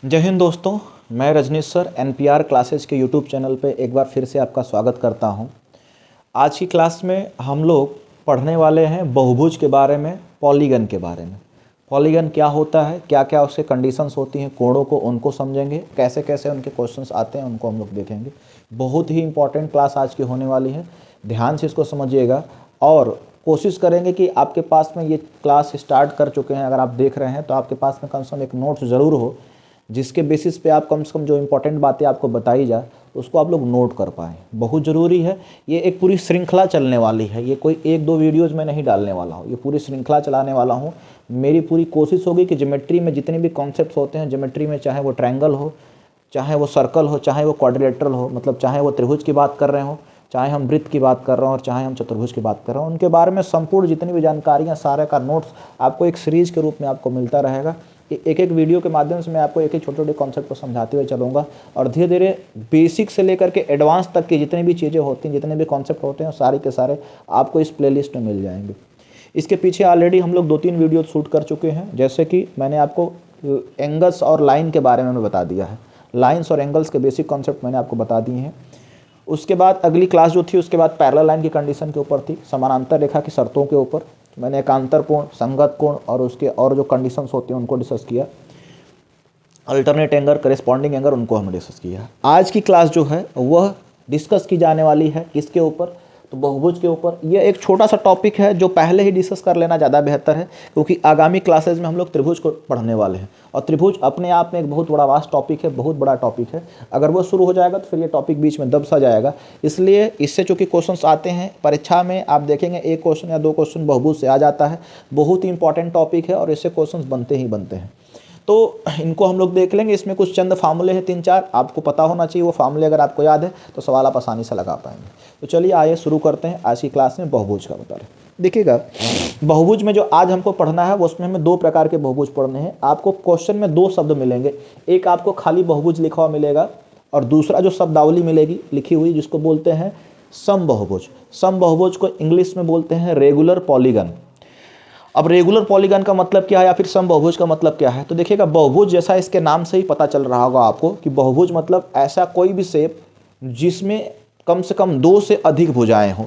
जय हिंद दोस्तों, मैं रजनीश सर एनपीआर क्लासेज के यूट्यूब चैनल पे एक बार फिर से आपका स्वागत करता हूं। आज की क्लास में हम लोग पढ़ने वाले हैं बहुभुज के बारे में, पॉलीगन के बारे में। पॉलीगन क्या होता है, क्या क्या उसके कंडीशंस होती हैं, कोणों को उनको समझेंगे, कैसे कैसे उनके क्वेश्चंस आते हैं उनको हम लोग देखेंगे। बहुत ही इंपॉर्टेंट क्लास आज की होने वाली है, ध्यान से इसको समझिएगा और कोशिश करेंगे कि आपके पास में ये क्लास स्टार्ट कर चुके हैं, अगर आप देख रहे हैं तो आपके पास में कम से कम एक नोट्स ज़रूर हो, जिसके बेसिस पे आप कम से कम जो इम्पोर्टेंट बातें आपको बताई जाए उसको आप लोग नोट कर पाएँ। बहुत ज़रूरी है। ये एक पूरी श्रृंखला चलने वाली है, ये कोई एक दो वीडियोज़ में नहीं डालने वाला हूँ, ये पूरी श्रृंखला चलाने वाला हूँ। मेरी पूरी कोशिश होगी कि ज्योमेट्री में जितने भी कॉन्सेप्ट्स होते हैं, ज्योमेट्री में चाहे वो ट्रायंगल हो, चाहे वो सर्कल हो, चाहे वो क्वाड्रिलेटरल हो, मतलब चाहे वो त्रिभुज की बात कर रहे हो, चाहे हम वृत्त की बात कर रहे हो और चाहे हम चतुर्भुज की बात कर रहे हो, उनके बारे में संपूर्ण जितनी भी जानकारियाँ, सारे का नोट्स आपको एक सीरीज़ के रूप में आपको मिलता रहेगा। एक एक वीडियो के माध्यम से मैं आपको एक एक छोटे छोटे कॉन्सेप्ट को समझाते हुए चलूँगा और धीरे धीरे बेसिक से लेकर के एडवांस तक की जितनी भी चीज़ें होती हैं, जितने भी कॉन्सेप्ट होते हैं, सारे के सारे आपको इस प्लेलिस्ट में मिल जाएंगे। इसके पीछे ऑलरेडी हम लोग 2-3 वीडियो शूट कर चुके हैं, जैसे कि मैंने आपको एंगल्स और लाइन के बारे में बता दिया है। लाइन्स और एंगल्स के बेसिक कॉन्सेप्ट मैंने आपको बता दिए हैं। उसके बाद अगली क्लास जो थी, उसके बाद पैरेलल लाइन की कंडीशन के ऊपर थी, समानांतर रेखा की शर्तों के ऊपर मैंने एकांतर कोण, संगत कोण और उसके और जो कंडीशंस होती हैं उनको डिस्कस किया। अल्टरनेट एंगल, करेस्पॉन्डिंग एंगल, उनको हमने डिस्कस किया। आज की क्लास जो है वह डिस्कस की जाने वाली है किसके ऊपर, तो बहुभुज के ऊपर। यह एक छोटा सा टॉपिक है जो पहले ही डिस्कस कर लेना ज़्यादा बेहतर है, क्योंकि आगामी क्लासेज में हम लोग त्रिभुज को पढ़ने वाले हैं और त्रिभुज अपने आप में एक बहुत बड़ा वास्ट टॉपिक है, बहुत बड़ा टॉपिक है। अगर वो शुरू हो जाएगा तो फिर ये टॉपिक बीच में दब सा जाएगा। इसलिए इससे चूँकि क्वेश्चंस आते हैं परीक्षा में, आप देखेंगे एक क्वेश्चन या दो क्वेश्चन बहुभुज से आ जाता है। बहुत ही इंपॉर्टेंट टॉपिक है और इससे क्वेश्चन बनते ही बनते हैं, तो इनको हम लोग देख लेंगे। इसमें कुछ चंद फार्मूले हैं 3-4, आपको पता होना चाहिए। वो फार्मूले अगर आपको याद है तो सवाल आप आसानी से लगा पाएंगे। तो चलिए आइए शुरू करते हैं आज की क्लास में बहुभुज का बता रहे। देखिएगा, बहुभुज में जो आज हमको पढ़ना है वो उसमें हमें 2 प्रकार के बहुभुज पढ़ने हैं। आपको क्वेश्चन में 2 शब्द मिलेंगे, एक आपको खाली बहुभुज लिखा हुआ मिलेगा और दूसरा जो शब्दावली मिलेगी लिखी हुई, जिसको बोलते हैं समबहुभुज। समबहुभुज को इंग्लिश में बोलते हैं रेगुलर पॉलीगन। अब रेगुलर पॉलीगन का मतलब क्या है या फिर समबहुभुज का मतलब क्या है, तो देखिएगा, बहुभुज जैसा इसके नाम से ही पता चल रहा होगा आपको कि बहुभुज मतलब ऐसा कोई भी शेप जिसमें कम से कम 2 से अधिक भुजाएं हों।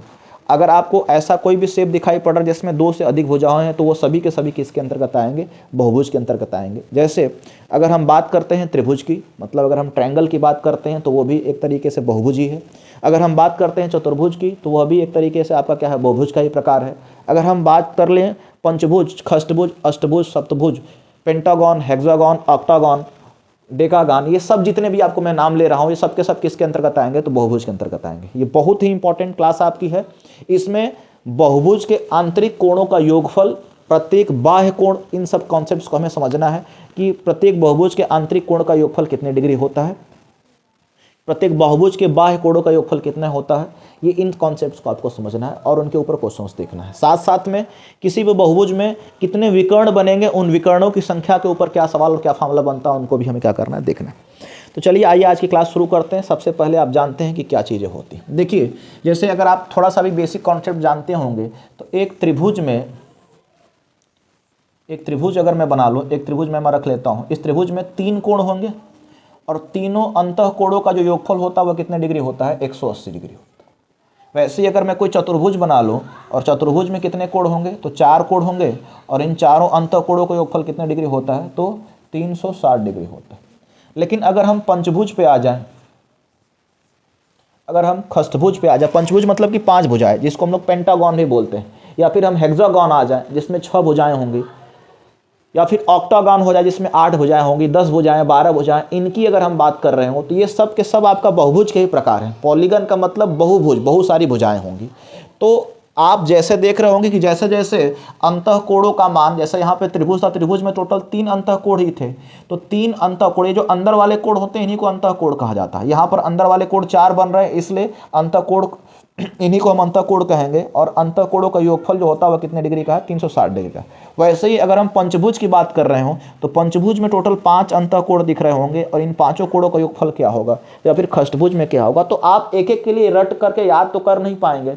अगर आपको ऐसा कोई भी शेप दिखाई पड़ रहा है जिसमें 2 से अधिक भुजाएं हैं तो वो सभी के सभी किसके अंतर्गत आएंगे, बहुभुज के अंतर्गत आएंगे। जैसे अगर हम बात करते हैं त्रिभुज की, मतलब अगर हम ट्रायंगल की बात करते हैं तो वो भी एक तरीके से बहुभुज ही है। अगर हम बात करते हैं चतुर्भुज की तो वह भी एक तरीके से आपका क्या है, बहुभुज का ही प्रकार है। अगर हम बात कर लें पंचभुज, खष्टभुज, अष्टभुज, सप्तभुज, पेंटागन, हेक्सागन, ऑक्टागन, डेकागन, ये सब जितने भी आपको मैं नाम ले रहा हूँ, ये सब के सब किसके अंतर्गत आएंगे, तो बहुभुज के अंतर्गत आएंगे। ये बहुत ही इंपॉर्टेंट क्लास आपकी है। इसमें बहुभुज के आंतरिक कोणों का योगफल, प्रत्येक बाह्य कोण, इन सब कॉन्सेप्ट्स को हमें समझना है कि प्रत्येक बहुभुज के आंतरिक कोण का योगफल कितने डिग्री होता है, प्रत्येक बहुभुज के बाह्य कोणों का योगफल कितना होता है। ये इन कॉन्सेप्ट्स को आपको समझना है और उनके ऊपर क्वेश्चंस देखना है। साथ साथ में किसी भी बहुभुज में कितने विकर्ण बनेंगे, उन विकर्णों की संख्या के ऊपर क्या सवाल और क्या फार्मूला बनता है, उनको भी हमें क्या करना है, देखना है। तो चलिए आइए आज की क्लास शुरू करते हैं। सबसे पहले आप जानते हैं कि क्या चीज़ें होती हैं। देखिए, जैसे अगर आप थोड़ा सा भी बेसिक कॉन्सेप्ट जानते होंगे तो एक त्रिभुज अगर मैं बना लूँ, एक त्रिभुज मैं रख लेता हूँ। इस त्रिभुज में 3 कोण होंगे और तीनों अंतः कोणों का जो योगफल होता है वह कितने डिग्री होता है, 180 डिग्री होता है। वैसे ही अगर मैं कोई चतुर्भुज बना लूँ और चतुर्भुज में कितने कोण होंगे, तो 4 कोण होंगे और इन चारों अंतः कोणों का योगफल कितने डिग्री होता है, तो 360 डिग्री होता है। लेकिन अगर हम पंचभुज पे आ जाएं, अगर हम खष्टभुज पे आ जाए, पंचभुज मतलब कि 5 भुजाएं, जिसको हम लोग पेंटागन भी बोलते हैं, या फिर हम हेक्सागन आ जाएं जिसमें 6 भुजाएं होंगी, या फिर ऑक्टागन हो जाए जिसमें 8 भुजाएं होंगी, 10 भुजाएं, 12 भुजाएं, इनकी अगर हम बात कर रहे हो तो ये सब के सब आपका बहुभुज के ही प्रकार हैं। पॉलीगन का मतलब बहुभुज, बहुत सारी भुजाएं होंगी। तो आप जैसे देख रहे होंगे कि जैसे जैसे अंतः कोणों का मान, जैसे यहाँ पे त्रिभुज था, त्रिभुज में टोटल 3 अंतः कोण ही थे, तो 3 अंतः कोण, ये जो अंदर वाले कोण होते हैं इन्हीं को अंतः कोण कहा जाता है। यहाँ पर अंदर वाले कोण 4 बन रहे हैं, इसलिए अंतः कोण, इन्हीं को हम अंतः कोण कहेंगे। और अंतः कोणों का योगफल जो होता है वह कितने डिग्री का है, 360 डिग्री का। वैसे ही अगर हम पंचभुज की बात कर रहे हो तो पंचभुज में टोटल 5 अंतः कोण दिख रहे होंगे और इन 5 कोणों का योगफल क्या होगा, या फिर खष्टभुज में क्या होगा। तो आप एक एक के लिए रट करके याद तो कर नहीं पाएंगे,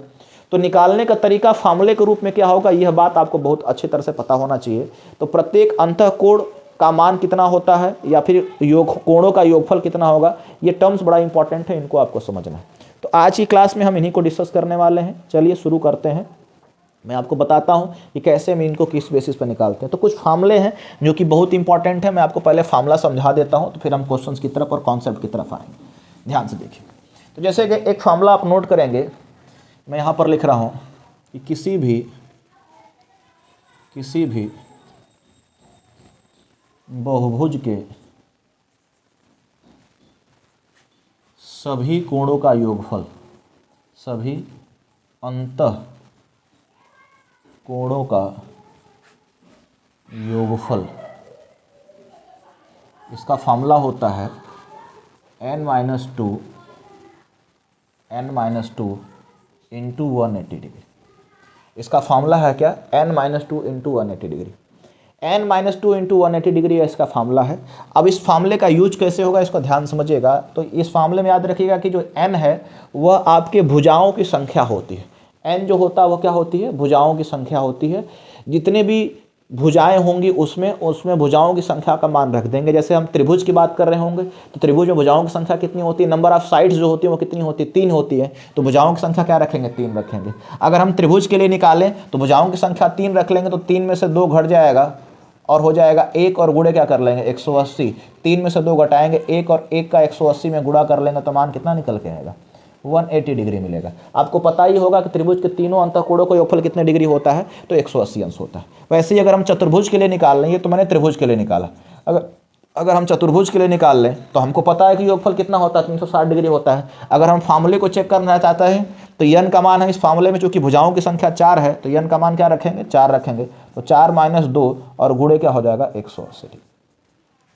तो निकालने का तरीका फार्मूले के रूप में क्या होगा, यह बात आपको बहुत अच्छी तरह से पता होना चाहिए। तो प्रत्येक अंतः कोण का मान कितना होता है या फिर कोणों का योगफल कितना होगा, ये टर्म्स बड़ा इंपॉर्टेंट है, इनको आपको समझना है। तो आज की क्लास में हम इन्हीं को डिस्कस करने वाले हैं। चलिए शुरू करते हैं। मैं आपको बताता हूं कि कैसे हम इनको किस बेसिस पर निकालते हैं। तो कुछ फार्मूले हैं जो कि बहुत इंपॉर्टेंट है। मैं आपको पहले फार्मूला समझा देता हूं, तो फिर हम क्वेश्चंस की तरफ और कॉन्सेप्ट की तरफ आएंगे। ध्यान से देखिए। तो जैसे कि एक फार्मूला आप नोट करेंगे, मैं यहाँ पर लिख रहा हूँ कि किसी भी बहुभुज के सभी कोणों का योगफल, सभी अंतः कोणों का योगफल, इसका फार्मूला होता है n-2 इंटू 180 डिग्री। इसका फार्मूला है क्या, n-2 into 180 degree. n-2 into 180 degree इसका फार्मूला है। अब इस फार्मूले का यूज कैसे होगा, इसको ध्यान समझिएगा। तो इस फार्मूले में याद रखिएगा कि जो n है वह आपके भुजाओं की संख्या होती है। n जो होता है वह क्या होती है, भुजाओं की संख्या होती है। जितने भी भुजाएं होंगी उसमें भुजाओं की संख्या का मान रख देंगे। जैसे हम त्रिभुज की बात कर रहे होंगे तो त्रिभुज में भुजाओं की संख्या कितनी होती है, नंबर ऑफ साइड्स जो होती है वो कितनी होती है, 3 होती है। तो भुजाओं की संख्या क्या रखेंगे, 3 रखेंगे। अगर हम त्रिभुज के लिए निकालें तो भुजाओं की संख्या 3 रख लेंगे, तो 3 में से 2 घट जाएगा और हो जाएगा 1, और गुणे क्या कर लेंगे 180। 3 में से 2 घटाएंगे 1 और 1 का 180 में गुणा कर लेंगे तो मान कितना निकल के आएगा, 180 डिग्री मिलेगा। आपको पता ही होगा कि त्रिभुज के तीनों अंतःकोणों का योगफल कितने डिग्री होता है, तो 180 अंश होता है। वैसे ही अगर हम चतुर्भुज के लिए निकाल लें, ये तो मैंने त्रिभुज के लिए निकाला, अगर हम चतुर्भुज के लिए निकाल लें तो हमको पता है कि योगफल कितना होता है, 360 डिग्री होता है। अगर हम फार्मूले को चेक करना चाहते हैं तो n का मान है इस फार्मूले में, चूंकि भुजाओं की संख्या 4 है तो n का मान क्या रखेंगे, 4 रखेंगे। तो 4 - 2 और गुणे क्या हो जाएगा 180।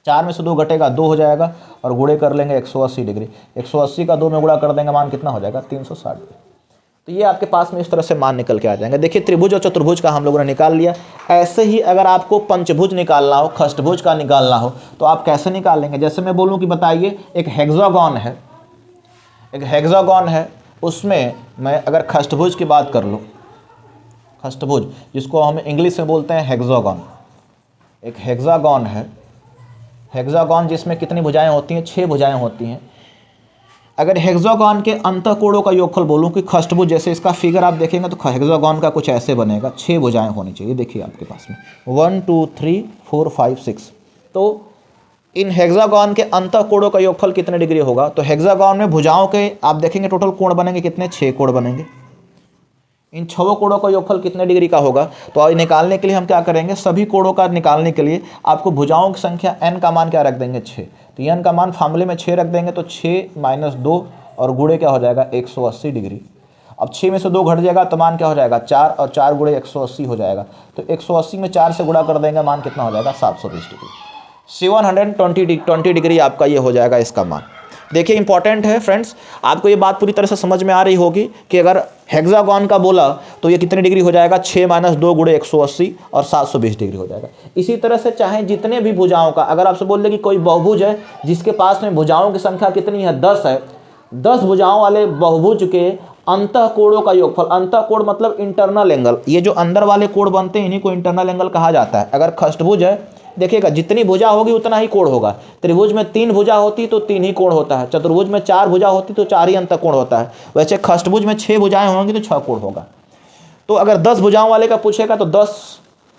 4 में से 2 घटेगा 2 हो जाएगा और गुणे कर लेंगे 180 डिग्री। 180 का 2 में गुणा कर देंगे, मान कितना हो जाएगा 360 डिग्री। तो ये आपके पास में इस तरह से मान निकल के आ जाएंगे। देखिए त्रिभुज और चतुर्भुज का हम लोगों ने निकाल लिया। ऐसे ही अगर आपको पंचभुज निकालना हो, खष्टभुज का निकालना हो तो आप कैसे निकालेंगे। जैसे मैं बोलूँ कि बताइए एक हेक्सागोन है, उसमें मैं अगर खष्टभुज की बात कर लूँ, खष्टभुज जिसको हम इंग्लिश में बोलते हैं हेक्सागोन, एक हेक्सागोन है, हेक्सागोन जिसमें कितनी भुजाएं होती हैं, 6 भुजाएं होती हैं। अगर हेक्सागोन के अंतःकोणों का योगफल बोलूं कि खष्टभुज, जैसे इसका फिगर आप देखेंगे तो हेक्सागोन का कुछ ऐसे बनेगा, 6 भुजाएं होनी चाहिए। देखिए आपके पास में 1 2 3 4 5 6। तो इन हेक्सागोन के अंतःकोणों का योगफल कितने डिग्री होगा, तो हेक्सागोन में भुजाओं के आप देखेंगे टोटल कोण बनेंगे कितने, 6 कोण बनेंगे। इन 6 कोणों का योगफल कितने डिग्री का होगा, तो निकालने के लिए हम क्या करेंगे, सभी कोणों का निकालने के लिए आपको भुजाओं की संख्या n का मान क्या रख देंगे 6। तो n का मान फार्मूले में 6 रख देंगे, तो 6 - 2 और गुणे क्या हो जाएगा 180 डिग्री। अब 6 में से 2 घट जाएगा तो मान क्या हो जाएगा 4, और 4 गुणे 180 हो जाएगा। तो 180 में 4 से गुणा कर देंगे, मान कितना हो जाएगा 720 डिग्री। 720 डिग्री आपका ये हो जाएगा इसका मान। देखिए इंपॉर्टेंट है फ्रेंड्स, आपको ये बात पूरी तरह से समझ में आ रही होगी कि अगर हेक्सागोन का बोला तो ये कितने डिग्री हो जाएगा, 6 - 2 गुणे 180 और 720 डिग्री हो जाएगा। इसी तरह से चाहे जितने भी भुजाओं का, अगर आपसे बोल दे कि कोई बहुभुज है जिसके पास में भुजाओं की संख्या कितनी है 10 है, 10 भुजाओं वाले बहुभुज के अंतःकोणों का योगफल, अंतःकोण मतलब इंटरनल एंगल, ये जो अंदर वाले कोण बनते हैं इन्हीं को इंटरनल एंगल कहा जाता है। अगर खष्टभुज है, देखिएगा जितनी भुजा होगी उतना ही कोण होगा। त्रिभुज में 3 भुजा होती तो 3 ही कोण होता है, चतुर्भुज में 4 भुजा होती तो 4 ही अंतःकोण होता है। वैसे खष्टभुज में 6 भुजाएं होंगी तो 6 कोण होगा। तो अगर 10 भुजाओं वाले का पूछेगा तो 10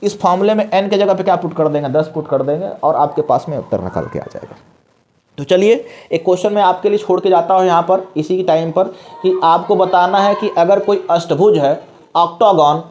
इस फॉर्मूले में n के जगह पे क्या पुट कर देंगे, 10 पुट कर देंगे और आपके पास में उत्तर निकल के आ जाएगा। तो चलिए एक क्वेश्चन मैं आपके लिए छोड़ के जाता हूँ यहाँ पर इसी टाइम पर, कि आपको बताना है कि अगर कोई अष्टभुज है, ऑक्टागोन,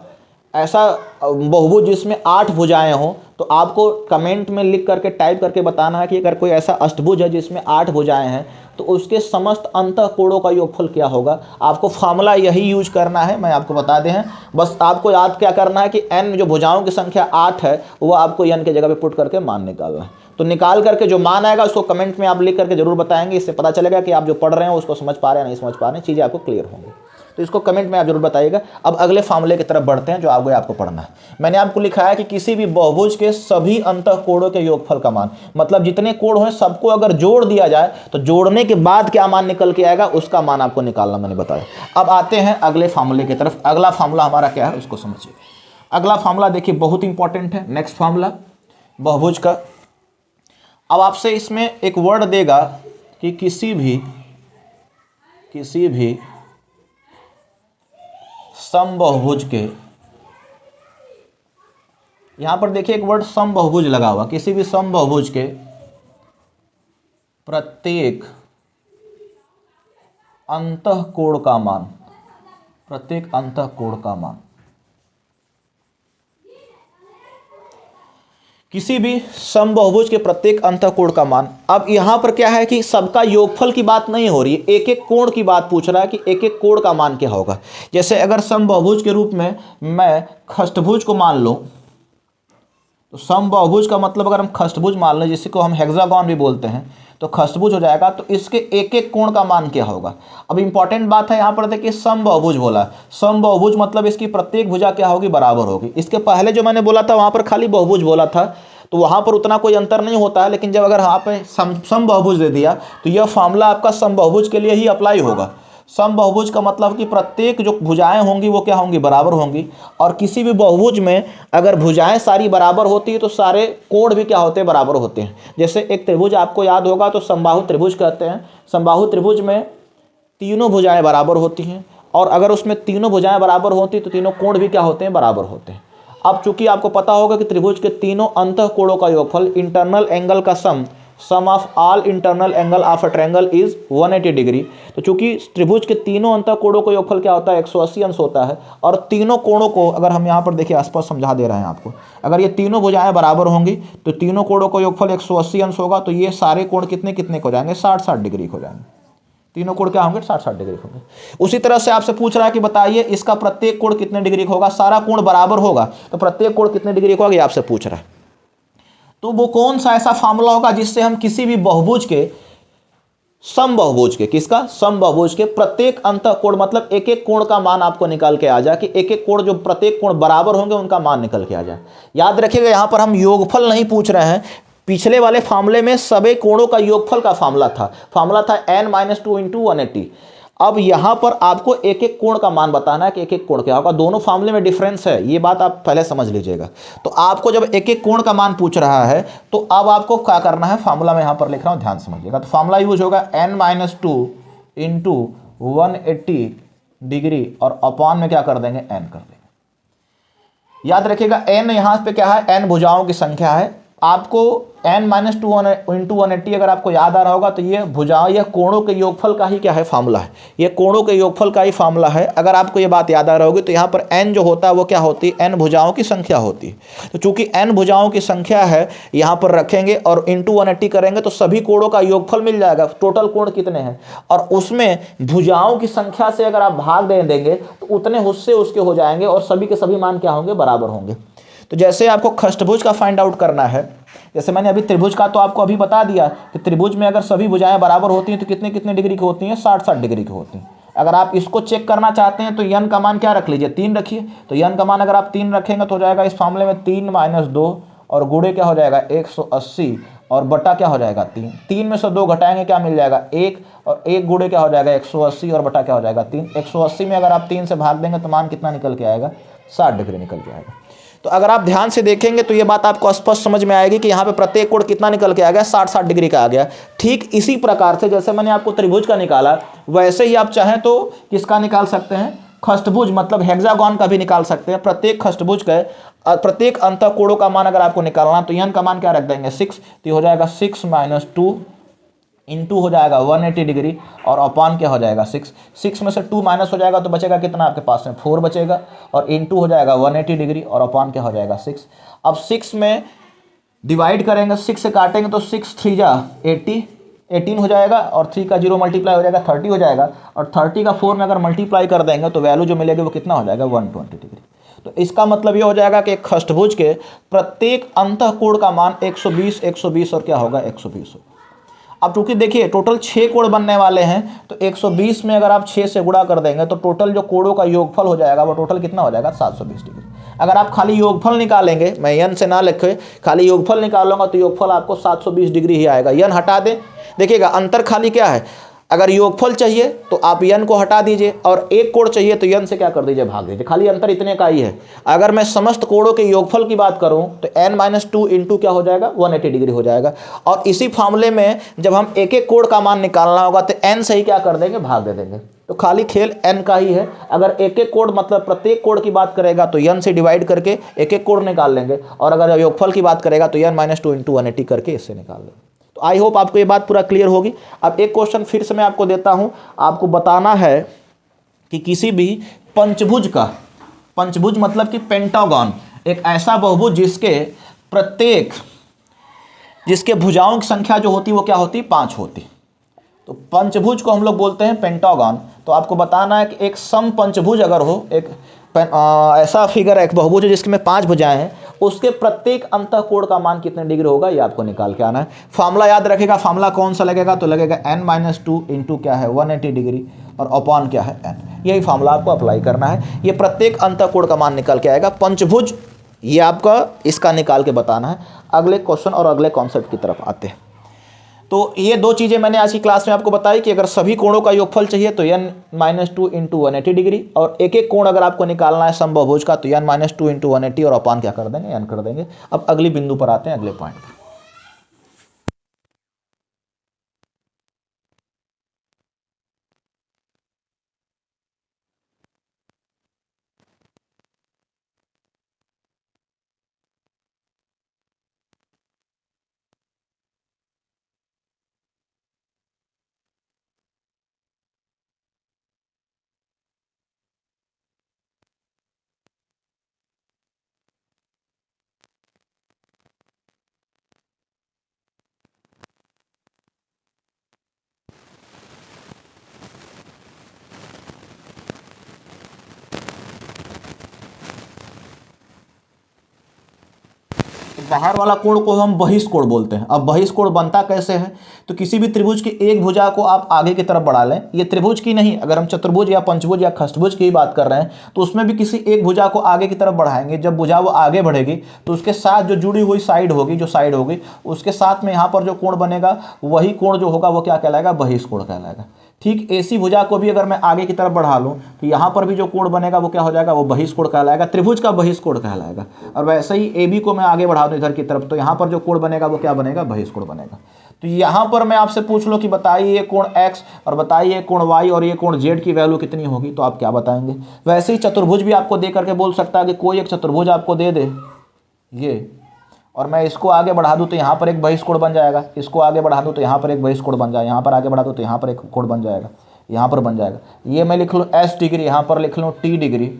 ऐसा बहुभुज जिसमें 8 भुजाएं हों, तो आपको कमेंट में लिख करके टाइप करके बताना है कि अगर कोई ऐसा अष्टभुज है जिसमें 8 भुजाएं हैं तो उसके समस्त अंतःकोणों का योगफल क्या होगा। आपको फार्मूला यही यूज करना है, मैं आपको बता दें, बस आपको याद क्या करना है कि n जो भुजाओं की संख्या 8 है वो आपको n के जगह पे पुट करके मान निकालना है। तो निकाल करके जो मान आएगा उसको कमेंट में आप लिख करके जरूर बताएंगे, इससे पता चलेगा कि आप जो पढ़ रहे हैं उसको समझ पा रहे हैं नहीं समझ पा रहे हैं, चीज़ें आपको क्लियर होंगी। तो इसको कमेंट में आप जरूर बताइएगा। अब अगले फार्मूले की तरफ बढ़ते हैं जो आगे आपको पढ़ना है। मैंने आपको लिखा है कि किसी भी बहुभुज के सभी अंतःकोणों के योगफल का मान, मतलब जितने कोण हैं सबको अगर जोड़ दिया जाए तो जोड़ने के बाद क्या मान निकल के आएगा उसका मान आपको निकालना मैंने बताया। अब आते हैं अगले फार्मूले की तरफ। अगला फार्मूला हमारा क्या है उसको समझिए। अगला फार्मूला देखिए बहुत इंपॉर्टेंट है। नेक्स्ट फार्मूला बहुभुज का अब आपसे इसमें एक वर्ड देगा कि किसी भी समबाहुभुज के, यहां पर देखिए एक वर्ड समबाहुभुज लगा हुआ, किसी भी समबाहुभुज के प्रत्येक अंतःकोण का मान, प्रत्येक अंतःकोण का मान, किसी भी समबाहुभुज के प्रत्येक अंतःकोण का मान। अब यहां पर क्या है कि सबका योगफल की बात नहीं हो रही है, एक एक कोण की बात पूछ रहा है कि एक एक कोण का मान क्या होगा। जैसे अगर समबाहुभुज के रूप में मैं खष्टभुज को मान लूं, तो समबाहुभुज का मतलब अगर हम खष्टभुज मान लें, जिसको हम हेक्सागोन भी बोलते हैं, तो खष्टभुज हो जाएगा। तो इसके एक एक कोण का मान क्या होगा। अब इंपॉर्टेंट बात है यहाँ पर देखिए समबाहुभुज बोला, समबाहुभुज मतलब इसकी प्रत्येक भुजा क्या होगी, बराबर होगी। इसके पहले जो मैंने बोला था वहाँ पर खाली बहुभुज बोला था, तो वहाँ पर उतना कोई अंतर नहीं होता है। लेकिन जब अगर यहाँ पे समबाहुभुज दे दिया तो यह फॉर्मूला आपका समबाहुभुज के लिए ही अप्लाई होगा। समबाहुभुज का मतलब कि प्रत्येक जो भुजाएं होंगी वो क्या होंगी, बराबर होंगी। और किसी भी बहुभुज में अगर भुजाएं सारी बराबर होती है तो सारे कोण भी क्या होते हैं, बराबर होते हैं। जैसे एक त्रिभुज आपको याद होगा तो समबाहु त्रिभुज कहते हैं। समबाहु त्रिभुज में तीनों भुजाएं बराबर होती हैं, और अगर उसमें तीनों भुजाएं बराबर होती तो तीनों कोण भी क्या होते हैं, बराबर होते हैं। अब चूंकि आपको पता होगा कि त्रिभुज के तीनों अंतःकोणों का योगफल, इंटरनल एंगल का sum of all internal angle of a triangle is 180 degree. तो चूंकि त्रिभुज के तीनों अंतःकोणों का योगफल क्या होता है, 180 अंश होता है। और तीनों कोणों को अगर हम यहाँ पर देखिए आसपास समझा दे रहे हैं आपको, अगर ये तीनों भुजाएं बराबर होंगी तो तीनों कोणों का योगफल 180 अंश होगा। तो ये सारे कोण कितने कितने हो जाएंगे, 60-60 डिग्री हो जाएंगे। तीनों कोण क्या होंगे, 60-60 डिग्री होंगे। उसी तरह से आपसे पूछ रहा है कि बताइए इसका प्रत्येक कोण कितने डिग्री होगा। सारा कोण बराबर होगा तो प्रत्येक कोण कितने डिग्री होगा, ये आपसे पूछ रहा है। तो वो कौन सा ऐसा फार्मूला होगा जिससे हम किसी भी बहुभुज के, समबाहुभुज के, किसका, समबाहुभुज के प्रत्येक अंतःकोण मतलब एक एक कोण का मान आपको निकाल के आ जाए, कि एक एक कोण जो प्रत्येक कोण बराबर होंगे उनका मान निकल के आ जाए। याद रखिएगा यहां पर हम योगफल नहीं पूछ रहे हैं। पिछले वाले फार्मूले में सभी कोणों का योगफल का फार्मूला था n-2 × 180। अब यहां पर आपको एक एक कोण का मान बताना है कि एक एक कोण क्या होगा। दोनों फार्मूले में डिफरेंस है, ये बात आप पहले समझ लीजिएगा। तो आपको जब एक एक कोण का मान पूछ रहा है तो अब आपको क्या करना है, फार्मूला में यहां पर लिख रहा हूं, ध्यान समझिएगा। तो फार्मूला यूज होगा n-2 × 180 डिग्री, और अपॉन में क्या कर देंगे, n कर देंगे। याद रखिएगा n यहां पे क्या है, n भुजाओं की संख्या है। आपको n-2 × 180 अगर आपको याद आ रहा होगा तो ये भुजाओं, यह कोणों के योगफल का ही क्या है, फार्मूला है। ये कोणों के योगफल का ही फार्मूला है। अगर आपको ये बात याद आ रहा होगी तो यहाँ पर n जो होता है वो क्या होती है, n भुजाओं की संख्या होती है। तो चूंकि n भुजाओं की संख्या है, यहाँ पर रखेंगे और × 180 करेंगे तो सभी कोणों का योगफल मिल जाएगा। टोटल कोण कितने हैं, और उसमें भुजाओं की संख्या से अगर आप भाग दे देंगे तो उतने हिस्से उसके हो जाएंगे, और सभी के सभी मान क्या होंगे, बराबर होंगे। तो जैसे आपको खष्टभुज का फाइंड आउट करना है, जैसे मैंने अभी त्रिभुज का तो आपको अभी बता दिया कि त्रिभुज में अगर सभी भुजाएं बराबर होती हैं तो कितने कितने डिग्री की होती हैं, 60-60 डिग्री की होती हैं। अगर आप इसको चेक करना चाहते हैं तो n का मान क्या रख लीजिए, 3 रखिए। तो n का मान अगर आप 3 रखेंगे तो हो जाएगा इस मामले में 3 - 2, और गुणे क्या हो जाएगा 180, और बटा क्या हो जाएगा 3। 3 में से 2 घटाएंगे क्या मिल जाएगा 1, और 1 गुणे क्या हो जाएगा 180, और बटा क्या हो जाएगा 3। 180 में अगर आप 3 से भाग देंगे तो मान कितना निकल के आएगा, 60 डिग्री निकल के आएगा। तो अगर आप ध्यान से देखेंगे तो ये बात आपको स्पष्ट समझ में आएगी कि यहाँ पे प्रत्येक कोण कितना निकल के आ गया, 60-60 डिग्री का आ गया। ठीक इसी प्रकार से जैसे मैंने आपको त्रिभुज का निकाला, वैसे ही आप चाहें तो किसका निकाल सकते हैं, खष्टभुज मतलब हेक्सागोन का भी निकाल सकते हैं। प्रत्येक खष्टभुज का प्रत्येक अंतःकोणों का मान अगर आपको निकालना तो n का मान क्या रख देंगे 6, तो हो जाएगा 6 - 2 इंटू हो जाएगा 180 डिग्री, और अपॉन क्या हो जाएगा 6 में से 2 माइनस हो जाएगा तो बचेगा कितना आपके पास में 4 बचेगा, और इंटू हो जाएगा 180 डिग्री, और अपॉन क्या हो जाएगा 6। अब 6 में डिवाइड करेंगे, 6 से काटेंगे तो 6 × 3 = 18 हो जाएगा, और 3 का 0 मल्टीप्लाई हो जाएगा 30 हो जाएगा, और 30 का 4 में अगर मल्टीप्लाई कर देंगे तो वैल्यू जो मिलेगी वो कितना हो जाएगा 120 डिग्री। तो इसका मतलब ये हो जाएगा कि एक खष्टभुज के प्रत्येक अंतःकोण का मान 120, 120 और क्या होगा 120 होगा। अब चूंकि देखिए टोटल 6 कोण बनने वाले हैं, तो 120 में अगर आप 6 से गुणा कर देंगे तो टोटल जो कोणों का योगफल हो जाएगा वो टोटल कितना हो जाएगा 720 डिग्री। अगर आप खाली योगफल निकालेंगे, मैं n से ना लिखे, खाली योगफल निकालूंगा तो योगफल आपको 720 डिग्री ही आएगा। n हटा दें, देखिएगा अंतर खाली क्या है, अगर योगफल चाहिए तो आप n को हटा दीजिए, और एक कोण चाहिए तो n से क्या कर दीजिए, भाग दीजिए। खाली अंतर इतने का ही है। अगर मैं समस्त कोणों के योगफल की बात करूं तो n-2 इंटू क्या हो जाएगा, 180 डिग्री हो जाएगा। और इसी फॉर्मूले में जब हम एक एक कोण का मान निकालना होगा तो n से ही क्या कर देंगे, भाग दे देंगे। तो खाली खेल n का ही है। अगर एक एक कोण मतलब प्रत्येक कोण की बात करेगा तो n से डिवाइड करके एक एक कोण निकाल लेंगे, और अगर योगफल की बात करेगा तो n-2 इंटू 180 करके इससे निकाल लेंगे। तो आई होप आपको ये बात पूरा क्लियर होगी। अब एक क्वेश्चन फिर से मैं आपको देता हूं, आपको बताना है कि किसी भी पंचभुज का, पंचभुज मतलब कि पेंटागन, एक ऐसा बहुभुज जिसके भुजाओं की संख्या जो होती वो क्या होती, 5 होती। तो पंचभुज को हम लोग बोलते हैं पेंटागन। तो आपको बताना है कि एक सम पंचभुज अगर हो, एक ऐसा फिगर है, एक बहुभुज है जिसमें 5 भुजाएं हैं, उसके प्रत्येक अंतःकोण का मान कितने डिग्री होगा ये आपको निकाल के आना है। फॉर्मूला याद रखेगा, फॉर्मूला कौन सा लगेगा, तो लगेगा n-2 इंटू क्या है 180 डिग्री और अपॉन क्या है n। यही फॉर्मूला आपको अप्लाई करना है। ये प्रत्येक अंतःकोण का मान निकल के आएगा। पंचभुज ये आपका इसका निकाल के बताना है। अगले क्वेश्चन और अगले कॉन्सेप्ट की तरफ आते हैं। तो ये दो चीज़ें मैंने आज की क्लास में आपको बताई कि अगर सभी कोणों का योगफल चाहिए तो n-2 इंटू 180 डिग्री, और एक एक कोण अगर आपको निकालना है समबाहुभुज का तो n-2 इंटू 180 और अपान क्या कर देंगे, n कर देंगे। अब अगली बिंदु पर आते हैं, अगले पॉइंट पर। बाहर वाला कोण को हम बहिष्कोण बोलते हैं। अब बहिष्कोण बनता कैसे है, तो किसी भी त्रिभुज की एक भुजा को आप आगे की तरफ बढ़ा लें, ये त्रिभुज की नहीं, अगर हम चतुर्भुज या पंचभुज या खष्टभुज की बात कर रहे हैं तो उसमें भी किसी एक भुजा को आगे की तरफ बढ़ाएंगे। जब भुजा वो आगे बढ़ेगी तो उसके साथ जो जुड़ी हुई साइड होगी, जो साइड होगी उसके साथ में यहाँ पर जो कोण बनेगा वही कोण जो होगा वो क्या कहलाएगा, बहिष्कोण कहलाएगा। ठीक ऐसी भुजा को भी अगर मैं आगे की तरफ बढ़ा लूं तो यहाँ पर भी जो कोण बनेगा वो क्या हो जाएगा, वो बहिष्कोण कहलाएगा, त्रिभुज का बहिष्कोण कहलाएगा। और वैसे ही ए बी को मैं आगे बढ़ा दूं इधर की तरफ तो यहाँ पर जो कोण बनेगा वो क्या बनेगा, बहिष्कोण बनेगा। तो यहाँ पर मैं आपसे पूछ लो कि बताइए ये कोण x और बताइए कोण y और ये कोण z की वैल्यू कितनी होगी, तो आप क्या बताएंगे। वैसे ही चतुर्भुज भी आपको दे करके बोल सकता है कि कोई एक चतुर्भुज आपको दे दे ये, और मैं इसको आगे बढ़ा दूं तो यहाँ पर एक बहिष्कोण बन जाएगा, इसको आगे बढ़ा दूं तो यहाँ पर एक बहिष्कोण बन जाएगा, यहाँ पर आगे बढ़ा दूं तो यहाँ पर एक कोण बन जाएगा, यहाँ पर बन जाएगा। ये मैं लिख लूँ s डिग्री, यहाँ पर लिख लूँ t डिग्री,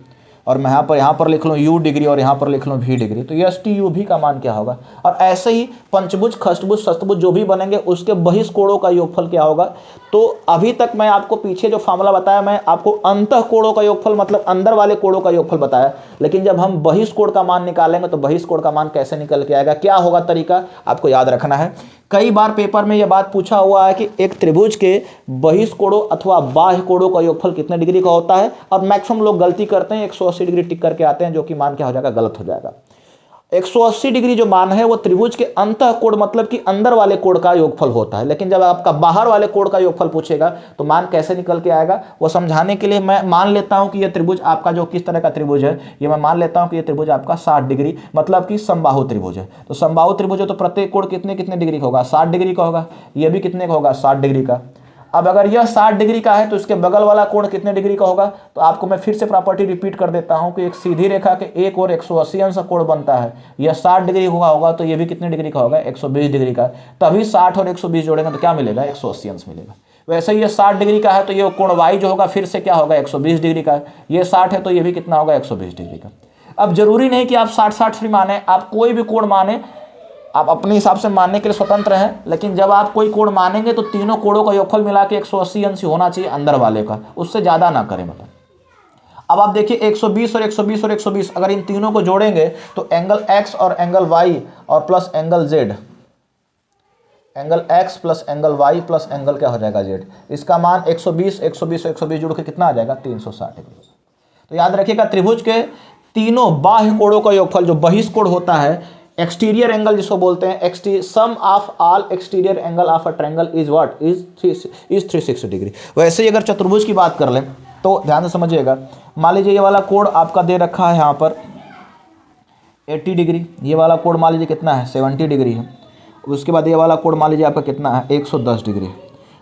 और मैं यहाँ पर लिख लूँ u डिग्री और यहाँ पर लिख लूँ v डिग्री, तो एस टी यू भी का मान क्या होगा। और ऐसे ही पंचभुज खष्टभुज षष्ठभुज जो भी बनेंगे उसके बहिष्कोणों का योगफल क्या होगा। तो अभी तक मैं आपको पीछे जो फार्मूला बताया, मैं आपको अंतःकोणों का योगफल मतलब अंदर वाले कोणों का योगफल बताया, लेकिन जब हम बहिष्कोण का मान निकालेंगे तो बहिष्कोण का मान कैसे निकल के आएगा, क्या होगा तरीका, आपको याद रखना है। कई बार पेपर में यह बात पूछा हुआ है कि एक त्रिभुज के बहिष्कोणों अथवा बाह्य कोणों का योगफल कितने डिग्री का होता है, और मैक्सिमम लोग गलती करते हैं 180 डिग्री टिक करके आते हैं, जो कि मान क्या हो जाएगा, गलत हो जाएगा। 180 डिग्री जो मान है वो त्रिभुज के अंतःकोण मतलब कि अंदर वाले कोण का योगफल होता है, लेकिन जब आपका बाहर वाले कोण का योगफल पूछेगा तो मान कैसे निकल के आएगा, वो समझाने के लिए मैं मान लेता हूं कि ये त्रिभुज आपका जो किस तरह का त्रिभुज है, ये मैं मान लेता हूं कि ये त्रिभुज आपका 60 डिग्री मतलब कि समबाहु त्रिभुज है। तो समबाहु त्रिभुज है तो प्रत्येक कोण कितने कितने डिग्री का होगा, 60 डिग्री का होगा, ये भी कितने का होगा, 60 डिग्री का। अब अगर यह 60 डिग्री का है तो इसके बगल वाला कोण कितने डिग्री का होगा, तो आपको मैं फिर से प्रॉपर्टी रिपीट कर देता हूं कि एक सीधी रेखा के एक और 180 अंश कोण बनता है, यह 60 डिग्री होगा तो यह भी कितने डिग्री का होगा, 120 डिग्री का। तभी 60 और 120 जोड़ेंगे तो क्या मिलेगा, 180 अंश मिलेगा। वैसे ही ये 60 डिग्री का है तो ये कोण y जो होगा फिर से क्या होगा, 120 डिग्री का। ये 60 है तो ये भी कितना होगा, 120 डिग्री का। अब जरूरी नहीं कि आप 60-60 माने, आप कोई भी कोण माने, आप अपने हिसाब से मानने के लिए स्वतंत्र हैं, लेकिन जब आप कोई कोण मानेंगे तो तीनों कोणों का योगफल मिला के 180 अंश होना चाहिए अंदर वाले का, उससे ज़्यादा ना करें मतलब। अब आप देखिए 120 और 120 और 120 अगर इन तीनों को जोड़ेंगे तो एंगल x और एंगल y और plus angle z, angle x plus angle y plus angle क्या हो जाएगा z, इसका मान 120 120 120 जोड़ के कितना आ जाएगा, 360 डिग्री। तो याद रखिएगा त्रिभुज के तीनों बाह्य कोणों का योगफल जो बहिष्कोण होता है एक्सटीरियर एंगल जिसको बोलते हैं, sum of all exterior angle of a triangle is what, is 360 degree. वैसे ही अगर चतुर्भुज की बात कर लें तो ध्यान से समझिएगा, मान लीजिए ये वाला कोण आपका दे रखा है यहाँ पर 80 डिग्री, ये वाला कोण मान लीजिए कितना है 70 डिग्री है, उसके बाद ये वाला कोण मान लीजिए आपका कितना है 110 डिग्री।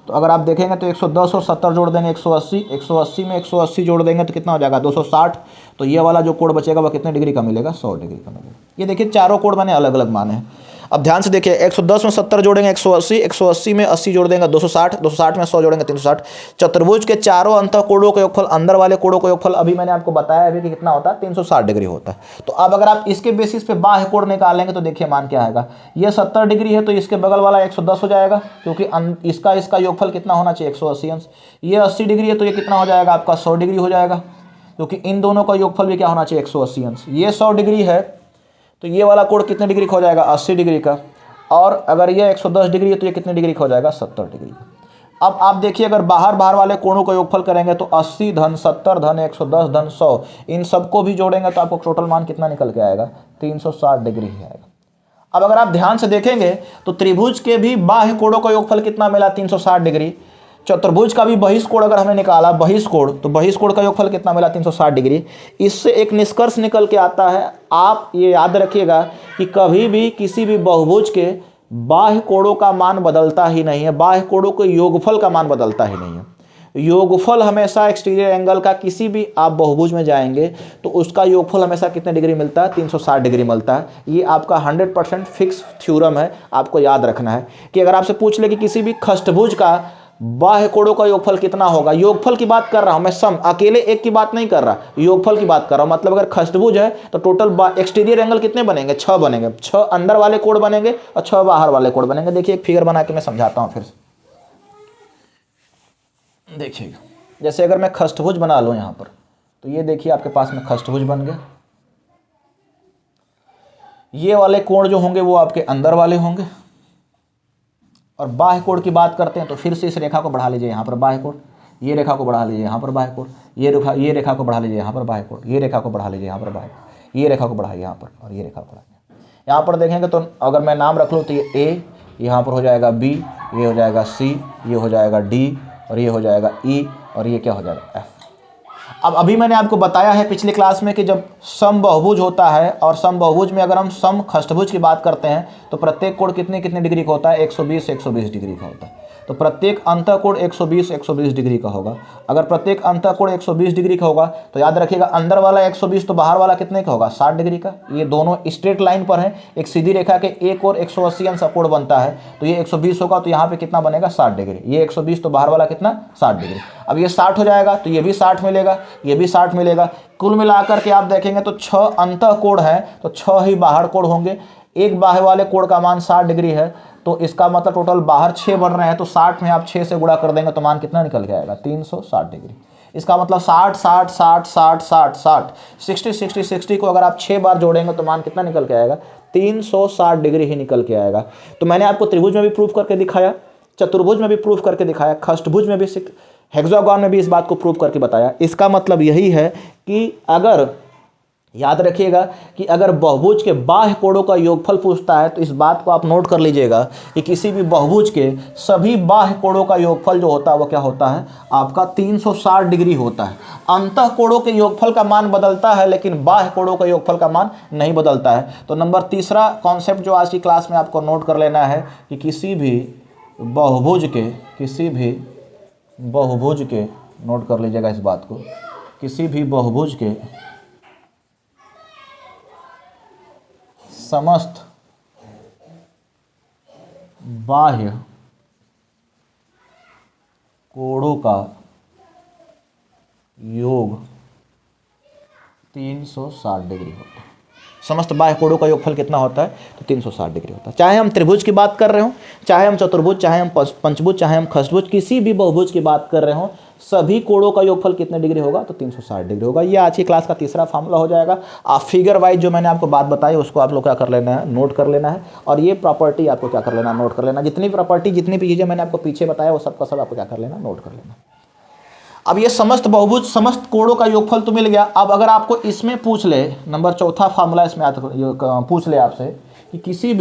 तो अगर आप देखेंगे तो 110 और 70 जोड़ देंगे 180, 180 में 180 जोड़ देंगे तो कितना हो जाएगा 260। तो ये वाला जो कोण बचेगा वह कितने डिग्री का मिलेगा, 100 डिग्री का मिलेगा। ये देखिए चारों कोण मैंने अलग अलग माने हैं। अब ध्यान से देखिए 110 में 70 जोड़ेंगे 180, 180 में 80 जोड़ देंगे 260, 260 में 100 जोड़ेंगे 360। चतुर्भुज के चारों अंतः कोणों का योगफल, अंदर वाले कोणों का योगफल अभी मैंने आपको बताया अभी कि कितना होता है 360 डिग्री होता है। तो अब अगर आप इसके बेसिस पे बाह्य कोण निकालेंगे तो देखिए मान क्या आएगा, ये 70 डिग्री है तो इसके बगल वाला 110 हो जाएगा, क्योंकि इसका योगफल कितना होना चाहिए 180 अंश। ये 80 डिग्री है तो ये कितना हो जाएगा आपका 100 डिग्री हो जाएगा, क्योंकि इन दोनों का योगफल भी क्या होना चाहिए 180 अंश। ये 100 डिग्री है तो ये वाला कोण कितने डिग्री का हो जाएगा 80 डिग्री का, और अगर ये 110 डिग्री है तो ये कितने डिग्री का हो जाएगा 70 डिग्री का। अब आप देखिए अगर बाहर वाले कोणों का योगफल करेंगे तो 80 धन 70 धन 110 धन 100, इन सबको भी जोड़ेंगे तो आपको टोटल मान कितना निकल के आएगा 360 डिग्री ही आएगा। अब अगर आप ध्यान से देखेंगे तो त्रिभुज के भी बाह्य कोणों का योगफल कितना मिला 360 डिग्री, चतुर्भुज का भी बहिष्कोण अगर हमने निकाला बहिष्कोण, तो बहिष्कोण का योगफल कितना मिला 360 डिग्री। इससे एक निष्कर्ष निकल के आता है, आप ये याद रखिएगा कि कभी भी किसी भी बहुभुज के बाह्य कोणों का मान बदलता ही नहीं है, बाह्य कोणों के योगफल का मान बदलता ही नहीं है। योगफल हमेशा एक्सटीरियर एंगल का किसी भी आप बहुभुज में जाएंगे तो उसका योगफल हमेशा कितने डिग्री मिलता है 360 डिग्री मिलता है। ये आपका 100% फिक्स थ्योरम है, आपको याद रखना है कि अगर आपसे पूछ ले कि किसी भी खष्टभुज का बाह्य कोणों का योगफल कितना होगा, योगफल की बात कर रहा हूं मैं, सम अकेले एक की बात नहीं कर रहा, योगफल की बात कर रहा हूं। मतलब अगर खष्टभुज है तो टोटल एक्सटीरियर एंगल कितने बनेंगे 6 बनेंगे, 6 अंदर वाले कोण बनेंगे और 6 बाहर वाले कोण बनेंगे। देखिए एक फिगर बना के मैं समझाता हूं फिर से, देखिएगा जैसे अगर मैं खष्टभुज बना लूं यहां पर, तो ये देखिए आपके पास में खष्टभुज बन गया। ये वाले कोण जो होंगे वो आपके अंदर वाले होंगे, और बाह्य कोण की बात करते हैं तो फिर से इस रेखा को बढ़ा लीजिए यहाँ पर बाह्य कोण, ये रेखा को बढ़ा लीजिए यहाँ पर बाह्य कोण, ये रेखा को बढ़ा लीजिए यहाँ पर बाह्य कोण, ये रेखा को बढ़ा लीजिए यहाँ पर बाह्य कोण, ये रेखा को बढ़ाइए यहाँ पर, और ये रेखा को बढ़ाइए यहाँ पर। देखेंगे तो अगर मैं नाम रख लूँ तो ये ए, यहाँ पर हो जाएगा बी, ये हो जाएगा सी, ये हो जाएगा डी, और ये हो जाएगा ई, और ये क्या हो जाएगा एफ। अब अभी मैंने आपको बताया है पिछले क्लास में कि जब सम बहुभुज होता है, और सम बहुभुज में अगर हम सम खष्टभुज की बात करते हैं तो प्रत्येक कोण कितने डिग्री का होता है 120 डिग्री का होता है। तो प्रत्येक अंतःकोण 120 डिग्री का होगा। अगर प्रत्येक अंतःकोण 120 डिग्री का होगा तो याद रखिएगा अंदर वाला 120 तो बाहर वाला कितने का होगा 60 डिग्री का। ये दोनों स्ट्रेट लाइन पर है, एक सीधी रेखा के एक और 180 अंश कोण बनता है, तो ये 120 होगा तो यहाँ पे कितना बनेगा 60 डिग्री। ये 120 तो बाहर वाला कितना 60 डिग्री। अब ये 60 हो जाएगा तो ये भी 60 मिलेगा, ये भी 60 मिलेगा। कुल मिलाकर के आप देखेंगे तो 6 अंतःकोण है तो 6 ही बाहर कोण होंगे। एक बाह्य वाले कोण का मान 60 डिग्री है, तो इसका मतलब टोटल बाहर 6 बन रहे हैं, तो 60 में आप 6 से गुणा कर देंगे तो मान कितना निकल के आएगा 360 डिग्री। इसका मतलब 60 60 60 60 60 60 60 60 60 को अगर आप 6 बार जोड़ेंगे तो मान कितना निकल के आएगा 360 डिग्री ही निकल के आएगा। तो मैंने आपको त्रिभुज में भी प्रूफ करके दिखाया, चतुर्भुज में भी प्रूफ करके दिखाया, खष्टभुज में भी, हेक्सागोन में भी इस बात को प्रूफ करके बताया। इसका मतलब यही है कि अगर याद रखिएगा कि अगर बहुभुज के बाह्य कोणों का योगफल पूछता है तो इस बात को आप नोट कर लीजिएगा कि किसी भी बहुभुज के सभी बाह्य कोणों का योगफल जो होता है वो क्या होता है आपका 360 डिग्री होता है। अंतः कोणों के योगफल का मान बदलता है लेकिन बाह्य कोणों का योगफल का मान नहीं बदलता है। तो नंबर तीसरा कॉन्सेप्ट जो आज की क्लास में आपको नोट कर लेना है कि किसी भी बहुभुज के नोट कर लीजिएगा इस बात को, किसी भी बहुभुज के समस्त बाह्य कोणों का योग 360 डिग्री होता है। समस्त बाह्य कोणों का योगफल कितना होता है तो 360 डिग्री होता है। चाहे हम त्रिभुज की बात कर रहे हो, चाहे हम चतुर्भुज, चाहे हम पंचभुज, चाहे हम खष्टभुज, किसी भी बहुभुज की बात कर रहे हो, सभी कोणों का योगफल कितने डिग्री होगा तो 360 डिग्री होगा। ये आज की क्लास का तीसरा फार्मूला हो जाएगा। आप फिगर वाइज जो मैंने आपको बात बताई उसको आप लोग क्या कर लेना है नोट कर लेना है, और ये प्रॉपर्टी आपको क्या कर लेना नोट कर लेना। जितनी प्रॉपर्टी जितनी भी चीज़ें मैंने आपको पीछे बताया वो सबका सब आपको क्या कर लेना नोट कर लेना। अब ये समस्त बहुभुज समस्त कोणों का योगफल तो मिल गया। अब अगर आपको इसमें पूछ ले, नंबर चौथा फार्मूला इसमें पूछ ले आपसे कि किसी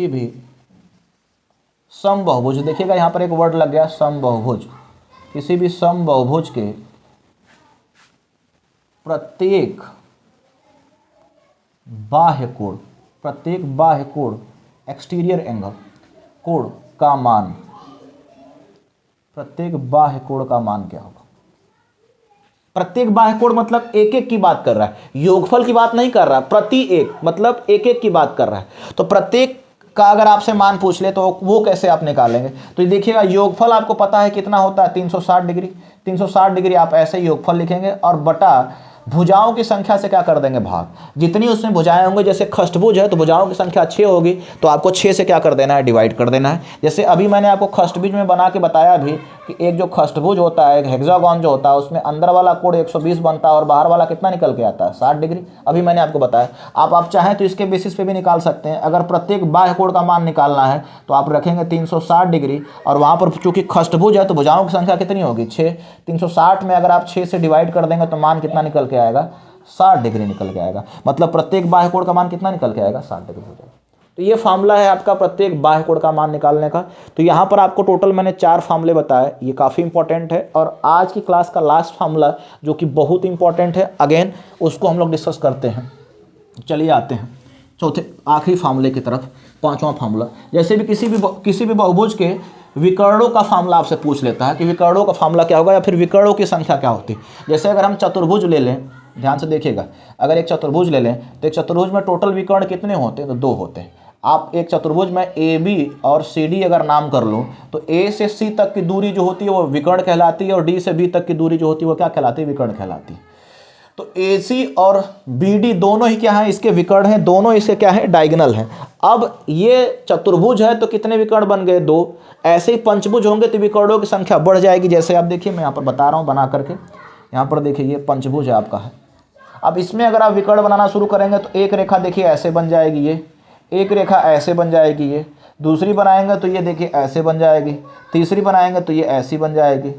भी समबाहुभुज, देखिएगा यहाँ पर एक वर्ड लग गया समबाहुभुज, किसी भी समबाहुभुज के प्रत्येक बाह्य कोण एक्सटीरियर एंगल कोण का मान, प्रत्येक बाह्य कोण का मान क्या होगा। प्रत्येक बाह्य कोण मतलब एक एक की बात कर रहा है, योगफल की बात नहीं कर रहा, प्रति एक मतलब एक एक की बात कर रहा है। तो प्रत्येक का अगर आपसे मान पूछ ले तो वो कैसे आप निकालेंगे। तो ये देखिएगा योगफल आपको पता है कितना होता है 360 डिग्री। 360 डिग्री आप ऐसे योगफल लिखेंगे और बटा भुजाओं की संख्या से क्या कर देंगे भाग, जितनी उसमें भुजाएं होंगे, जैसे खष्टभुज है तो भुजाओं की संख्या 6 होगी तो आपको 6 से क्या कर देना है, डिवाइड कर देना है। जैसे अभी मैंने आपको खष्टभुज में बना के बताया भी कि एक जो खष्टभुज होता है, एक हेक्सागोन जो होता है, उसमें अंदर वाला कोण 120 बनता है और बाहर वाला कितना निकल के आता है 60 डिग्री। अभी मैंने आपको बताया, आप चाहें तो इसके बेसिस पे भी निकाल सकते हैं। अगर प्रत्येक बाह्य कोण का मान निकालना है तो आप रखेंगे 360 डिग्री और वहाँ पर चूंकि खष्टभुज है तो भुजाओं की संख्या कितनी होगी 6, 360 में अगर आप 6 से डिवाइड कर देंगे तो मान कितना निकल के आएगा 60 डिग्री निकल के आएगा। मतलब प्रत्येक बाह्य कोण का मान कितना निकल के आएगा 60 डिग्री हो जाएगा। तो ये फार्मूला है आपका प्रत्येक बाह्य कोण का मान निकालने का। तो यहाँ पर आपको टोटल मैंने 4 फार्मूले बताए, ये काफ़ी इंपॉर्टेंट है। और आज की क्लास का लास्ट फार्मूला जो कि बहुत इंपॉर्टेंट है, अगेन उसको हम लोग डिस्कस करते हैं। चलिए आते हैं चौथे आखिरी फार्मूले की तरफ, 5वां फार्मूला। जैसे भी किसी भी बहुभुज के विकर्णों का फार्मूला आपसे पूछ लेता है कि विकर्णों का फार्मूला क्या होगा या फिर विकर्णों की संख्या क्या होती है। जैसे अगर हम चतुर्भुज ले लें, ध्यान से देखिएगा, अगर एक चतुर्भुज ले लें तो एक चतुर्भुज में टोटल विकर्ण कितने होते हैं, तो 2 होते हैं। आप एक चतुर्भुज में ए बी और सी डी अगर नाम कर लो तो ए से सी तक की दूरी जो होती है वो विकर्ण कहलाती है और डी से बी तक की दूरी जो होती है वो क्या कहलाती है, विकर्ण कहलाती है। तो ए सी और बी डी दोनों ही क्या है, इसके विकर्ण हैं, दोनों इसके क्या है, डायगोनल हैं। अब ये चतुर्भुज है तो कितने विकर्ण बन गए, 2। ऐसे ही पंचभुज होंगे तो विकर्णों की संख्या बढ़ जाएगी। जैसे आप देखिए, मैं यहाँ पर बता रहा हूँ बना करके, यहाँ पर देखिए ये पंचभुज है आपका है। अब इसमें अगर आप विकर्ण बनाना शुरू करेंगे तो एक रेखा देखिए ऐसे बन जाएगी, ये एक रेखा ऐसे बन जाएगी, ये दूसरी बनाएंगे तो ये देखिए ऐसे बन जाएगी, तीसरी बनाएंगे तो ये ऐसी बन जाएगी,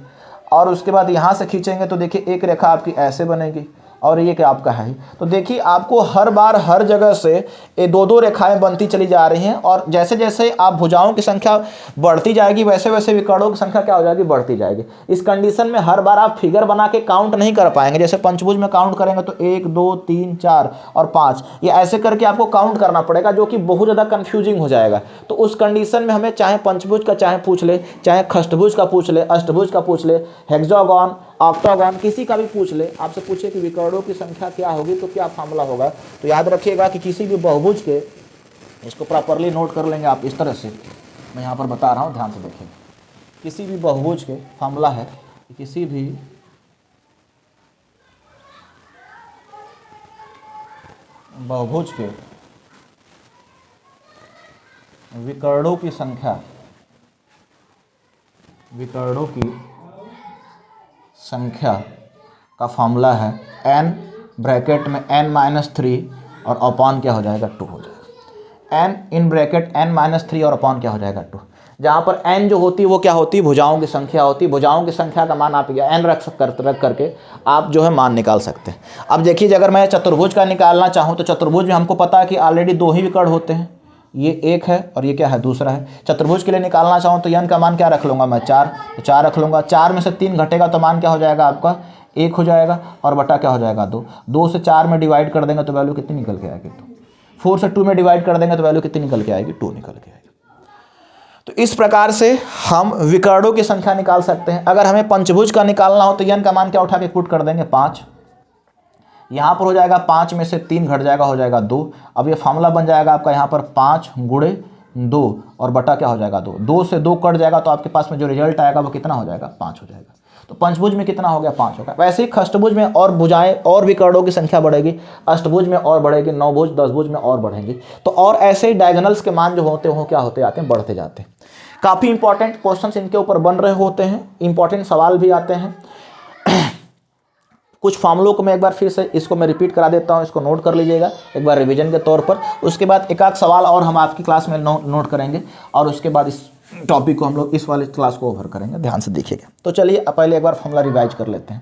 और उसके बाद यहाँ से खींचेंगे तो देखिए एक रेखा आपकी ऐसे बनेगी और ये क्या आपका है। तो देखिए आपको हर बार हर जगह से ये 2-2 रेखाएं बनती चली जा रही हैं और जैसे जैसे आप भुजाओं की संख्या बढ़ती जाएगी वैसे वैसे विकर्णों की संख्या क्या हो जाएगी, बढ़ती जाएगी। इस कंडीशन में हर बार आप फिगर बना के काउंट नहीं कर पाएंगे। जैसे पंचभुज में काउंट करेंगे तो 1 2 3 4 और 5, ये ऐसे करके आपको काउंट करना पड़ेगा, जो कि बहुत ज़्यादा कन्फ्यूजिंग हो जाएगा। तो उस कंडीशन में हमें चाहे पंचभुज का चाहे पूछ ले, चाहे खष्टभुज का पूछ ले, अष्टभुज का पूछ ले, हेक्सागोन, ऑक्टागोन, किसी का भी पूछ ले, आपसे पूछे कि विकर्णों की संख्या क्या होगी तो क्या फार्मूला होगा। तो याद रखिएगा कि किसी भी बहुभुज के, इसको प्रॉपरली नोट कर लेंगे आप इस तरह से, मैं यहाँ पर बता रहा हूँ, ध्यान से देखिए। किसी भी बहुभुज के फार्मूला है कि किसी भी बहुभुज के विकर्णों की संख्या, विकर्णों की संख्या का फार्मूला है n ब्रैकेट में n-3 और अपॉन क्या हो जाएगा, 2 हो जाएगा। n इन ब्रैकेट n-3 और अपॉन क्या हो जाएगा, 2। जहाँ पर n जो होती है वो क्या होती है, भुजाओं की संख्या होती है। भुजाओं की संख्या का मान आप n रख करके आप जो है मान निकाल सकते हैं। अब देखिए अगर मैं चतुर्भुज का निकालना चाहूँ तो चतुर्भुज में हमको पता है कि ऑलरेडी 2 ही विकर्ण होते हैं, ये एक है और ये क्या है, दूसरा है। चतुर्भुज के लिए निकालना चाहूँ तो n का मान क्या रख लूँगा मैं, 4, तो 4 रख लूँगा। 4 में से 3 घटेगा तो मान क्या हो जाएगा आपका, 1 हो जाएगा और बटा क्या हो जाएगा, 2। 2 से 4 में डिवाइड कर देंगे तो वैल्यू कितनी निकल के आएगी, 2। 4 से 2 में डिवाइड कर देंगे तो वैल्यू कितनी निकल के आएगी, 2 निकल के आएगी। तो इस प्रकार से हम विकर्णों की संख्या निकाल सकते हैं। अगर हमें पंचभुज का निकालना हो तो n का मान क्या उठा के पुट कर देंगे, 5। यहाँ पर हो जाएगा 5 में से 3 घट जाएगा, हो जाएगा 2। अब ये फार्मूला बन जाएगा आपका यहाँ पर 5 गुणे 2 और बटा क्या हो जाएगा, 2। 2 से 2 कट जाएगा तो आपके पास में जो रिजल्ट आएगा वो कितना हो जाएगा, 5 हो जाएगा। तो पंचभुज में कितना हो गया, 5 होगा। वैसे ही खष्टभुज में और भुजाएं और विकर्णों की संख्या बढ़ेगी, अष्टभुज में और बढ़ेगी, नवभुज 10 भुज में और बढ़ेंगी। तो और ऐसे ही डायगोनल्स के मान जो होते हैं क्या होते जाते हैं, बढ़ते जाते हैं। काफ़ी इंपॉर्टेंट क्वेश्चंस इनके ऊपर बन रहे होते हैं, इंपॉर्टेंट सवाल भी आते हैं। कुछ फार्मूलों को मैं एक बार फिर से इसको मैं रिपीट करा देता हूँ, इसको नोट कर लीजिएगा एक बार रिवीजन के तौर पर। उसके बाद एक आध सवाल और हम आपकी क्लास में नोट करेंगे और उसके बाद इस टॉपिक को हम लोग इस वाले क्लास को ओवर करेंगे। ध्यान से देखिएगा। तो चलिए पहले एक बार फार्मूला रिवाइज कर लेते हैं।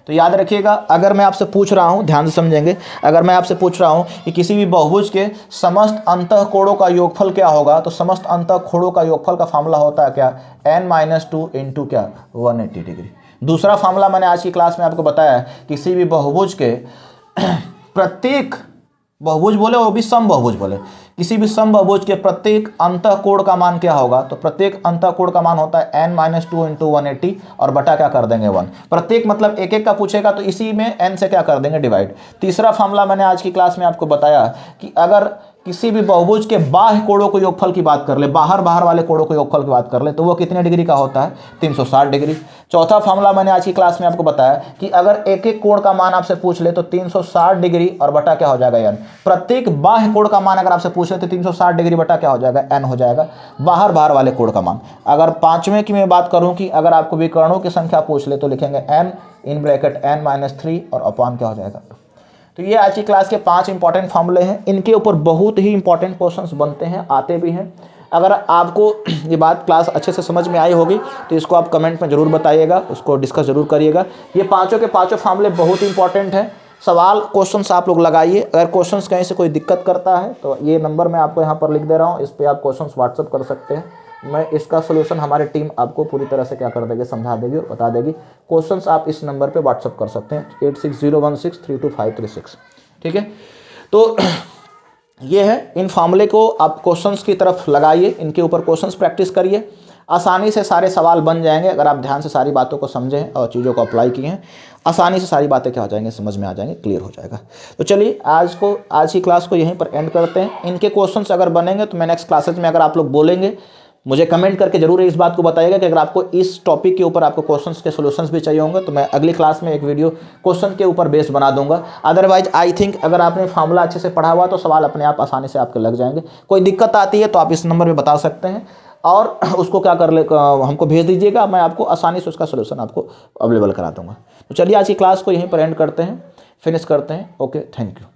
तो याद रखिएगा, अगर मैं आपसे पूछ रहा हूँ, ध्यान से समझेंगे, अगर मैं आपसे पूछ रहा हूँ कि किसी भी बहुभुज के समस्त अंतःकोणों का योगफल क्या होगा, तो समस्त अंतःकोणों का योगफल का फार्मूला होता है क्या, n-2 इंटू क्या 180 डिग्री। दूसरा फार्मूला मैंने आज की क्लास में आपको बताया, किसी भी बहुभुज के प्रत्येक बहुभुज बोले वो भी सम बहुभुज बोले, किसी भी सम बहुभुज के प्रत्येक अंतःकोण का मान क्या होगा, तो प्रत्येक अंतःकोण का मान होता है n-2 इंटू 180 और बटा क्या कर देंगे 1। प्रत्येक मतलब एक एक का पूछेगा तो इसी में n से क्या कर देंगे डिवाइड। तीसरा फार्मूला मैंने आज की क्लास में आपको बताया कि अगर किसी भी बहुभुज के बाह्य कोणों को योगफल की बात कर ले, बाहर वाले कोणों को योगफल की बात कर ले, तो वो कितने डिग्री का होता है, 360 डिग्री। चौथा फार्मूला मैंने आज की क्लास में आपको बताया कि अगर एक एक कोण का मान आपसे पूछ ले तो 360 डिग्री और बटा क्या हो जाएगा n। प्रत्येक बाह्य कोण का मान अगर आपसे पूछ ले तो 360 डिग्री बटा क्या हो जाएगा n हो जाएगा, बाहर वाले कोण का मान। अगर पांचवें की मैं बात करूं कि अगर आपको विकर्णों की संख्या पूछ ले तो लिखेंगे n इन ब्रैकेट n-3 और अपॉन क्या हो जाएगा। तो ये आज की क्लास के 5 इंपॉर्टेंट फार्मूले हैं, इनके ऊपर बहुत ही इंपॉर्टेंट क्वेश्चंस बनते हैं, आते भी हैं। अगर आपको ये बात क्लास अच्छे से समझ में आई होगी तो इसको आप कमेंट में ज़रूर बताइएगा, उसको डिस्कस ज़रूर करिएगा। ये पाँचों के पाँचों फार्मूले बहुत ही इंपॉर्टेंट हैं। सवाल क्वेश्चंस आप लोग लगाइए, अगर क्वेश्चंस कहीं से कोई दिक्कत करता है तो ये नंबर मैं आपको यहाँ पर लिख दे रहा हूँ, इस पर आप क्वेश्चंस व्हाट्सअप कर सकते हैं। मैं इसका सोल्यूशन हमारी टीम आपको पूरी तरह से क्या कर देगी, समझा देगी और बता देगी। क्वेश्चंस आप इस नंबर पे व्हाट्सअप कर सकते हैं 8601632536। ठीक है, तो ये है, इन फार्मूले को आप क्वेश्चंस की तरफ लगाइए, इनके ऊपर क्वेश्चंस प्रैक्टिस करिए, आसानी से सारे सवाल बन जाएंगे। अगर आप ध्यान से सारी बातों को समझें और चीज़ों को अप्लाई किए हैं, आसानी से सारी बातें क्या हो जाएंगे, समझ में आ जाएंगे, क्लियर हो जाएगा। तो चलिए आज की क्लास को यहीं पर एंड करते हैं। इनके क्वेश्चंस अगर बनेंगे तो मैं नेक्स्ट क्लासेज में, अगर आप लोग बोलेंगे, मुझे कमेंट करके जरूर इस बात को बताइएगा कि अगर आपको इस टॉपिक के ऊपर आपको क्वेश्चंस के सॉल्यूशंस भी चाहिए होंगे तो मैं अगली क्लास में एक वीडियो क्वेश्चन के ऊपर बेस बना दूंगा। अदरवाइज आई थिंक अगर आपने फार्मूला अच्छे से पढ़ा हुआ तो सवाल अपने आप आसानी से आपके लग जाएंगे। कोई दिक्कत आती है तो आप इस नंबर पर बता सकते हैं और उसको क्या कर ले, हमको भेज दीजिएगा, मैं आपको आसानी से उसका सोल्यूशन आपको अवेलेबल करा दूंगा। तो चलिए आज की क्लास को यहीं पर एंड करते हैं, फिनिश करते हैं। Okay, thank you.